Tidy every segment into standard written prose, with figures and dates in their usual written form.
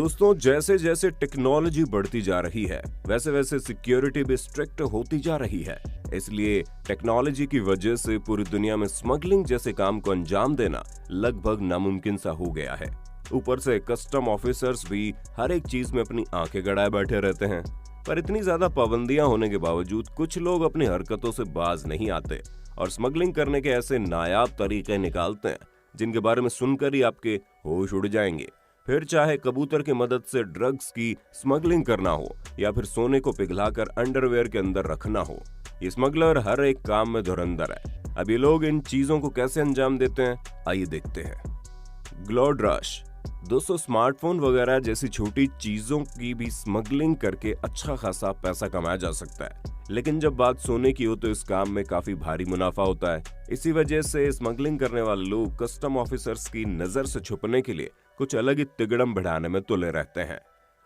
दोस्तों, जैसे जैसे टेक्नोलॉजी बढ़ती जा रही है वैसे वैसे सिक्योरिटी भी स्ट्रिक्ट होती जा रही है। इसलिए टेक्नोलॉजी की वजह से पूरी दुनिया में स्मगलिंग जैसे काम को अंजाम देना लगभग नामुमकिन सा हो गया है। ऊपर से कस्टम ऑफिसर्स भी हर एक चीज में अपनी आंखें गड़ाए बैठे रहते हैं। पर इतनी ज्यादा पाबंदियां होने के बावजूद कुछ लोग अपनी हरकतों से बाज नहीं आते और स्मगलिंग करने के ऐसे नायाब तरीके निकालते हैं जिनके बारे में सुनकर ही आपके होश उड़ जाएंगे। फिर चाहे कबूतर की मदद से ड्रग्स की स्मगलिंग करना हो या फिर सोने को पिघलाकर अंडरवेयर के अंदर रखना हो, ये स्मगलर हर एक काम में धुरंधर है। अब ये लोग इन चीजों को कैसे अंजाम देते हैं, आइए देखते हैं। Glowed rush. दोस्तों, स्मार्टफोन वगैरह जैसी छोटी चीजों की भी स्मगलिंग करके अच्छा खासा पैसा कमाया जा सकता है, लेकिन जब बात सोने की हो तो इस काम में काफी भारी मुनाफा होता है। इसी वजह से स्मगलिंग करने वाले लोग कस्टम ऑफिसर्स की नजर से छुपने के लिए कुछ अलग ही तिगड़म बढ़ाने में तुले रहते हैं।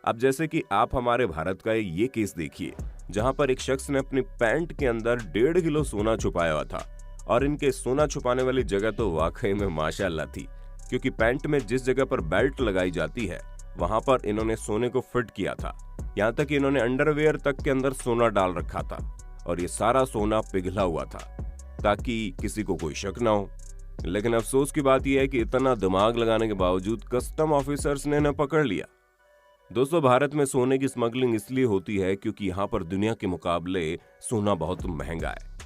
अब जैसे कि आप हमारे भारत का ये केस देखिए, जहां पर एक शख्स ने अपनी पैंट के अंदर 1.5 किलो सोना छुपाया हुआ था। और इनके सोना छुपाने वाली जगह तो वाकई में माशाअल्लाह थी, क्योंकि पैंट में जिस जगह पर बेल्ट लगाई जाती है वहां पर इन्होंने सोने को फिट किया था। यहाँ तक कि इन्होंने अंडरवेयर तक के अंदर सोना डाल रखा था और ये सारा सोना पिघला हुआ था ताकि किसी को कोई शक ना हो। लेकिन अफसोस की बात यह है कि इतना दिमाग लगाने के बावजूद कस्टम ऑफिसर्स ने इन्हें पकड़ लिया। दोस्तों, भारत में सोने की स्मगलिंग इसलिए होती है क्योंकि यहाँ पर दुनिया के मुकाबले सोना बहुत महंगा है।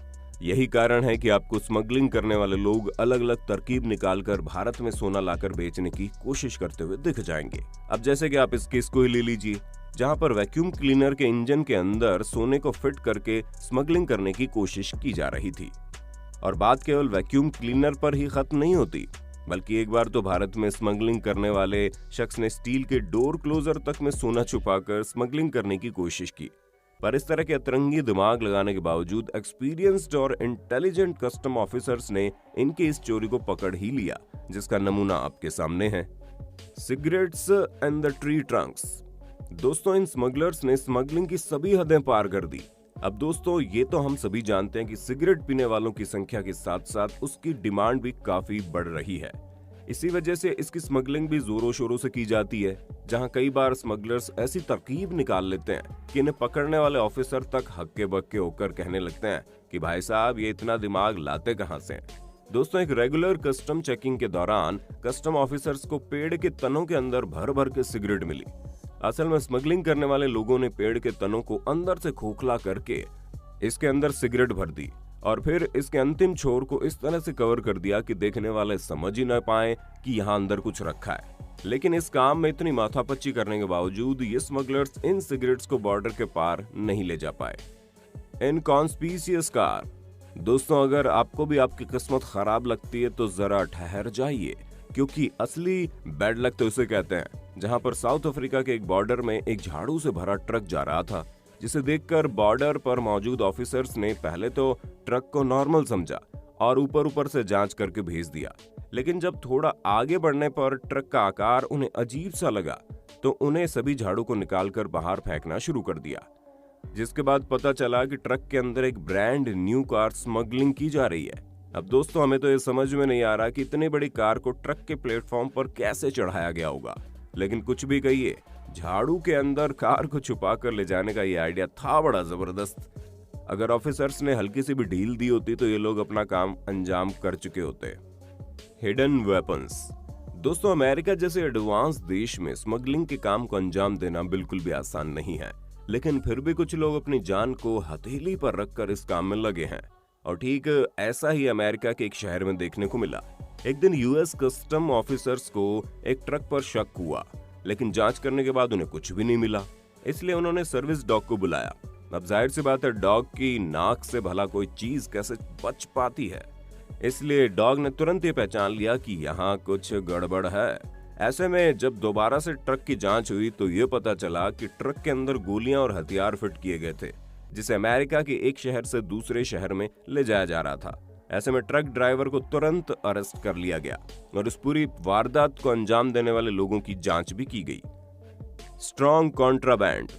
यही कारण है कि आपको स्मगलिंग करने वाले लोग अलग अलग तरकीब निकालकर भारत में सोना लाकर बेचने की कोशिश करते हुए दिख जाएंगे। अब जैसे कि आप इस केस को ही ले लीजिए, जहां पर वैक्यूम क्लीनर के इंजन के अंदर सोने को फिट करके स्मगलिंग करने की कोशिश की जा रही थी। और बात केवल वैक्यूम क्लीनर पर ही खत्म नहीं होती, बल्कि एक बार तो भारत में स्मगलिंग करने वाले शख्स ने स्टील के डोर क्लोजर तक में सोना छुपाकर स्मगलिंग करने की कोशिश की। पर इस तरह के अतरंगी दिमाग लगाने के बावजूद एक्सपीरियंस्ड और इंटेलिजेंट कस्टम ऑफिसर्स ने इनकी इस चोरी को पकड़ ही लिया, जिसका नमूना आपके सामने है। Cigarettes and the tree Trunks. दोस्तों, इन स्मगलर्स ने स्मगलिंग की सभी हदें पार कर दी। अब दोस्तों, ये तो हम सभी जानते हैं कि सिगरेट पीने वालों की संख्या के साथ साथ उसकी डिमांड भी काफी बढ़ रही है। इसी वजह से इसकी स्मगलिंग भी जोरों शोरों से की जाती है, जहां कई बार स्मगलर्स ऐसी तरकीब निकाल लेते हैं कि इन्हें पकड़ने वाले ऑफिसर तक हक्के बक्के होकर कहने लगते हैं कि भाई साहब, ये इतना दिमाग लाते कहां से हैं। दोस्तों, एक रेगुलर कस्टम चेकिंग के दौरान कस्टम ऑफिसर्स को पेड़ के तनों के अंदर भर भर के सिगरेट मिली। असल में स्मगलिंग करने वाले लोगों ने पेड़ के तनों को अंदर से खोखला करके इसके अंदर सिगरेट भर दी और फिर इसके अंतिम छोर को इस तरह से कवर कर दिया कि देखने वाले समझ ही न पाए कि यहाँ अंदर कुछ रखा है। लेकिन इस काम में इतनी माथापच्ची करने के बावजूद ये स्मगलर्स इन सिगरेट्स को बॉर्डर के पार नहीं ले जा पाए। Inconspicuous car. दोस्तों, अगर आपको भी आपकी किस्मत खराब लगती है तो जरा ठहर जाइए, क्योंकि असली बैड लक तो उसे कहते हैं, जहां पर साउथ अफ्रीका के एक बॉर्डर में एक झाड़ू से भरा ट्रक जा रहा था, जिसे देखकर बॉर्डर पर मौजूद ऑफिसर्स ने पहले तो ट्रक को नॉर्मल समझा और ऊपर से जांच करके भेज दिया। लेकिन जब थोड़ा आगे बढ़ने पर ट्रक का आकार उन्हें अजीब सा लगा तो उन्हें सभी झाड़ू को निकालकर बाहर फेंकना शुरू कर दिया, जिसके बाद पता चला कि ट्रक के अंदर एक ब्रांड न्यू कार स्मगलिंग की जा रही है। अब दोस्तों, हमें तो ये समझ में नहीं आ रहा कि इतनी बड़ी कार को ट्रक के प्लेटफॉर्म पर कैसे चढ़ाया गया होगा। लेकिन कुछ भी कहिए, झाड़ू के अंदर कार को छुपा कर ले जाने का ये आइडिया था बड़ा जबरदस्त। अगर ऑफिसर्स ने हल्की सी भी ढील दी होती तो ये लोग अपना काम अंजाम कर चुके होते। Hidden weapons. दोस्तों, अमेरिका जैसे एडवांस देश में स्मगलिंग के काम को अंजाम देना बिल्कुल भी आसान नहीं है, लेकिन फिर भी कुछ लोग अपनी जान को हथेली पर रखकर इस काम में लगे हैं। और ठीक ऐसा ही अमेरिका के एक शहर में देखने को मिला। एक दिन यूएस कस्टम ऑफिसर्स को एक ट्रक पर शक हुआ, लेकिन जांच करने के बाद उन्हें कुछ भी नहीं मिला। इसलिए उन्होंने सर्विस डॉग को बुलाया। अब जाहिर सी बात है, डॉग की नाक से भला कोई चीज कैसे बच पाती है, इसलिए डॉग ने तुरंत ये पहचान लिया कि यहाँ कुछ गड़बड़ है। ऐसे में जब दोबारा से ट्रक की जांच हुई तो ये पता चला कि ट्रक के अंदर गोलियां और हथियार फिट किए गए थे, जिसे अमेरिका के एक शहर से दूसरे शहर में ले जाया जा रहा था। ऐसे में ट्रक ड्राइवर को तुरंत अरेस्ट कर लिया गया और इस पूरी वारदात को अंजाम देने वाले लोगों की जांच भी की गई। Strong contraband.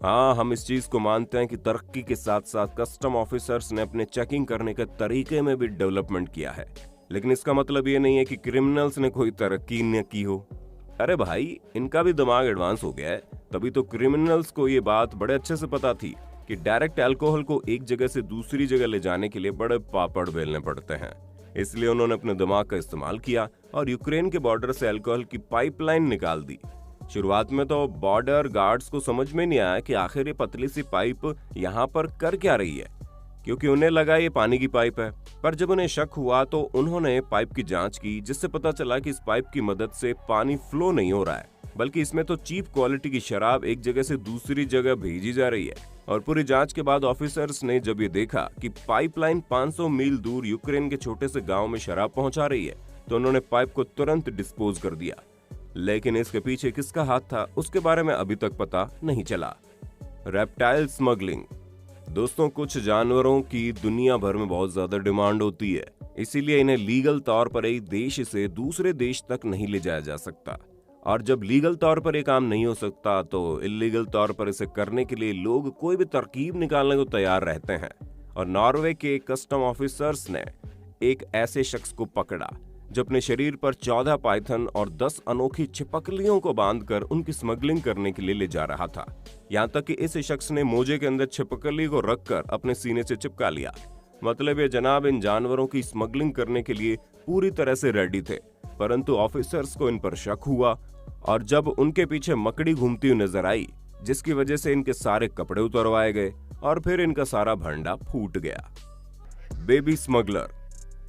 हाँ, हम इस चीज को मानते हैं कि तरक्की के साथ साथ कस्टम ऑफिसर्स ने अपने चेकिंग करने के तरीके में भी डेवलपमेंट किया है, लेकिन इसका मतलब ये नहीं है कि क्रिमिनल्स ने कोई तरक्की न की हो। अरे भाई, इनका भी दिमाग एडवांस हो गया है। तभी तो क्रिमिनल्स को ये बात बड़े अच्छे से पता थी कि डायरेक्ट अल्कोहल को एक जगह से दूसरी जगह ले जाने के लिए बड़े पापड़ बेलने पड़ते हैं। इसलिए उन्होंने अपने दिमाग का इस्तेमाल किया और यूक्रेन के बॉर्डर से अल्कोहल की पाइपलाइन निकाल दी। शुरुआत में तो बॉर्डर गार्ड्स को समझ में नहीं आया कि आखिर ये पतली सी पाइप यहाँ पर कर क्या रही है, क्योंकि उन्हें लगा ये पानी की पाइप है। पर जब उन्हें शक हुआ तो उन्होंने पाइप की जांच की, जिससे पता चला कि इस पाइप की मदद से पानी फ्लो नहीं हो रहा है, बल्कि इसमें तो चीप क्वालिटी की शराब एक जगह से दूसरी जगह भेजी जा रही है। और पूरी जांच के बाद ऑफिसर्स ने जब ये देखा कि पाइपलाइन 500 मील दूर यूक्रेन के छोटे से गांव में शराब पहुंचा रही है, तो उन्होंने पाइप को तुरंत डिस्पोज कर दिया। लेकिन इसके पीछे किसका हाथ था, उसके बारे में अभी तक पता नहीं चला। Reptile smuggling. दोस्तों, कुछ जानवरों की दुनिया भर में बहुत ज्यादा डिमांड होती है, इसीलिए इन्हें लीगल तौर पर एक देश से दूसरे देश तक नहीं ले जाया जा सकता। और जब लीगल तौर पर ये काम नहीं हो सकता तो इलीगल तौर पर इसे करने के लिए लोग कोई भी तरकीब निकालने को तैयार रहते हैं। और नॉर्वे के कस्टम ऑफिसर्स ने एक ऐसे शख्स को पकड़ा जो अपने शरीर पर 14 पाइथन और 10 अनोखी छिपकलियों को बांधकर उनकी स्मगलिंग करने के लिए ले जा रहा था। यहाँ तक कि इस शख्स ने मोजे के अंदर छिपकली को रखकर अपने सीने से चिपका लिया। मतलब ये जनाब इन जानवरों की स्मगलिंग करने के लिए पूरी तरह से रेडी थे, परंतु ऑफिसर्स को इन पर शक हुआ और जब उनके पीछे मकड़ी घूमती हुई नजर आई, जिसकी वजह से इनके सारे कपड़े उतरवाए गए और फिर इनका सारा भंडा फूट गया। Baby smuggler.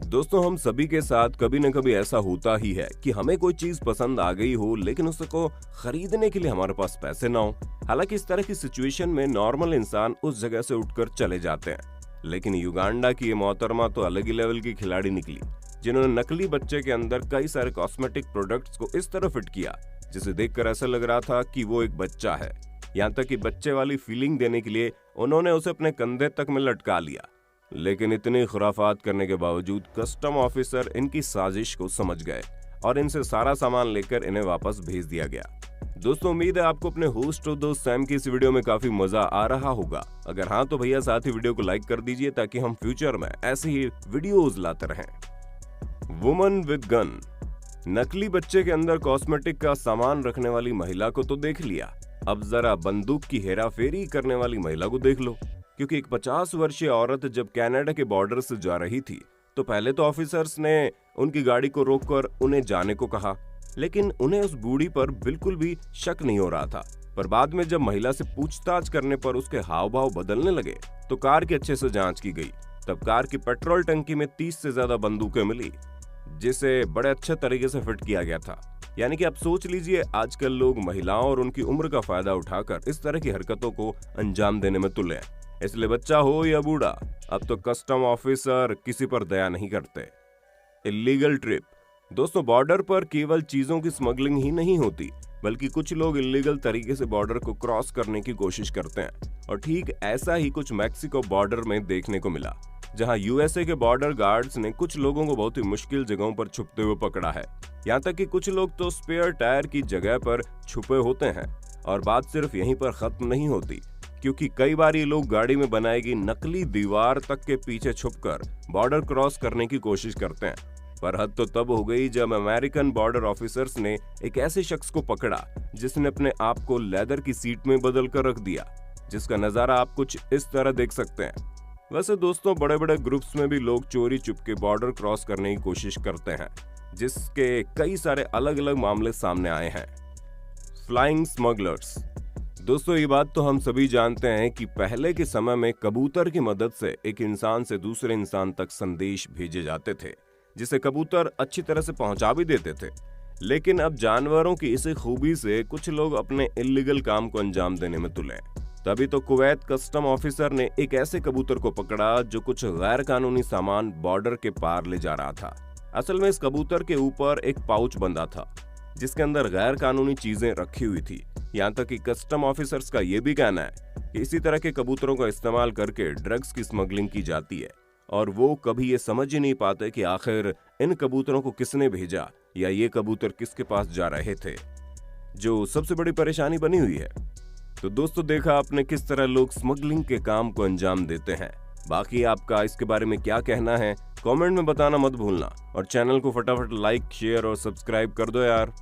दोस्तों, हम सभी के साथ कभी न कभी ऐसा होता ही है कि हमें कोई चीज पसंद आ गई हो, लेकिन उसको खरीदने के लिए हमारे पास पैसे ना हो। हालांकि इस तरह की सिचुएशन में नॉर्मल इंसान उस जगह से उठकर चले जाते हैं, लेकिन युगांडा की ये मोहतरमा तो अलग ही लेवल की खिलाड़ी निकली, जिन्होंने नकली बच्चे के अंदर कई सारे कॉस्मेटिक प्रोडक्ट्स को इस तरह फिट किया जिसे देखकर ऐसा लग रहा था कि वो एक बच्चा है। यहाँ तक कि बच्चे वाली फीलिंग देने के लिए उन्होंने उसे अपने कंधे तक में लटका लिया। लेकिन इतनी खुराफात करने के बावजूद कस्टम ऑफिसर इनकी साजिश को समझ गए और इनसे सारा सामान लेकर इन्हें वापस भेज दिया गया। दोस्तों, उम्मीद है आपको अपने होस्ट और दोस्त सैम की इस वीडियो में काफी मजा आ रहा होगा। अगर हाँ तो भैया साथ ही वीडियो को लाइक कर दीजिए ताकि हम फ्यूचर में ऐसे ही वीडियोज लाते रहें। Woman with gun. नकली बच्चे के अंदर कॉस्मेटिक का सामान रखने वाली महिला को तो देख लिया, अब जरा बंदूक की हेराफेरी करने वाली महिला को देख लो। क्योंकि एक 50 वर्षीय औरत जब कनाडा के बॉर्डर से जा रही थी तो पहले तो ऑफिसर्स ने उनकी गाड़ी को रोककर उन्हें जाने को कहा, लेकिन उन्हें उस बूढ़ी पर बिल्कुल भी शक नहीं हो रहा था। पर बाद में जब महिला से पूछताछ करने पर उसके हाव भाव बदलने लगे तो कार की अच्छे से जांच की गई। तब कार की पेट्रोल टंकी में 30 से ज्यादा बंदूकें मिली, जिसे बड़े अच्छे तरीके से फिट किया गया था। यानी कि आप सोच लीजिए, आजकल लोग महिलाओं और उनकी उम्र का फायदा उठाकर इस तरह की हरकतों को अंजाम देने में तुले हैं। इसलिए बच्चा हो या बूढ़ा, अब तो कस्टम ऑफिसर किसी पर दया नहीं करते। Illegal trip. दोस्तों, बॉर्डर पर केवल चीजों की स्मगलिंग ही नहीं होती, बल्कि कुछ लोग इलीगल तरीके से बॉर्डर को क्रॉस करने की कोशिश करते हैं। और ठीक ऐसा ही कुछ मैक्सिको बॉर्डर में देखने को मिला, जहां यूएसए के बॉर्डर गार्ड्स ने कुछ लोगों को बहुत ही मुश्किल जगहों पर छुपते हुए पकड़ा है। यहाँ तक कि कुछ लोग तो स्पेयर टायर की जगह पर छुपे होते हैं। और बात सिर्फ यहीं पर खत्म नहीं होती, क्योंकि कई बार ये लोग गाड़ी में बनाई गई नकली दीवार तक के पीछे छुपकर बॉर्डर क्रॉस करने की कोशिश करते हैं। पर हद तो तब हो गई जब अमेरिकन बॉर्डर ऑफिसर्स ने एक ऐसे शख्स को पकड़ा जिसने अपने आप को लेदर की सीट में बदल कर रख दिया, जिसका नजारा आप कुछ इस तरह देख सकते हैं। वैसे दोस्तों, बड़े बड़े ग्रुप्स में भी लोग चोरी चुपके बॉर्डर क्रॉस करने की कोशिश करते हैं, जिसके कई सारे अलग अलग मामले सामने आए हैं। Flying smugglers. दोस्तों, ये बात तो हम सभी जानते हैं कि पहले के समय में कबूतर की मदद से एक इंसान से दूसरे इंसान तक संदेश भेजे जाते थे, जिसे कबूतर अच्छी तरह से पहुंचा भी देते थे। लेकिन अब जानवरों की इसी खूबी से कुछ लोग अपने इल्लीगल काम को अंजाम देने में तुले। तभी तो कुवैत कस्टम ऑफिसर ने एक ऐसे कबूतर को पकड़ा जो कुछ गैर कानूनी सामान बॉर्डर के पार ले जा रहा था। असल में इस कबूतर के ऊपर एक पाउच बंधा था जिसके अंदर गैर कानूनी चीजें रखी हुई थी। यहाँ तक कि कस्टम ऑफिसर्स का ये भी कहना है कि इसी तरह के कबूतरों का इस्तेमाल करके ड्रग्स की स्मगलिंग की जाती है, और वो कभी ये समझ ही नहीं पाते कि आखिर इन कबूतरों को किसने भेजा या ये कबूतर किसके पास जा रहे थे, जो सबसे बड़ी परेशानी बनी हुई है। तो दोस्तों, देखा आपने किस तरह लोग स्मगलिंग के काम को अंजाम देते हैं। बाकी आपका इसके बारे में क्या कहना है, कमेंट में बताना मत भूलना, और चैनल को फटाफट लाइक, शेयर और सब्सक्राइब कर दो यार।